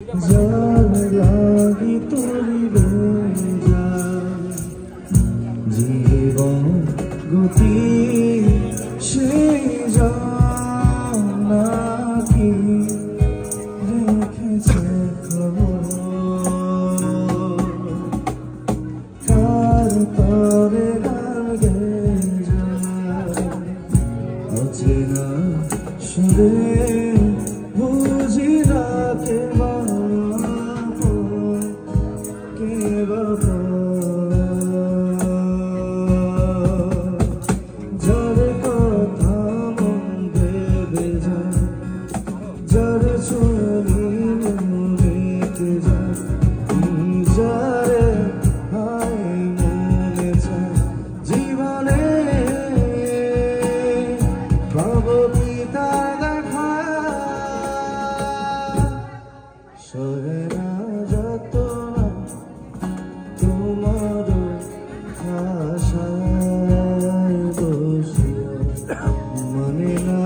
যার লাগি তরিবে যায় জীবন গতি সেই নাকি রেখেছে খবর কার তরে গান গেয়ে যায় অচেনা সুরে বুঝি রাতে যার কথা মন দেবে যায় যার ছবি রেখে যায় যারে হায় মনে চায় জীবনে পাবো কি তার দেখা সহে না যত তোমার আশায় বসিয়া মনে না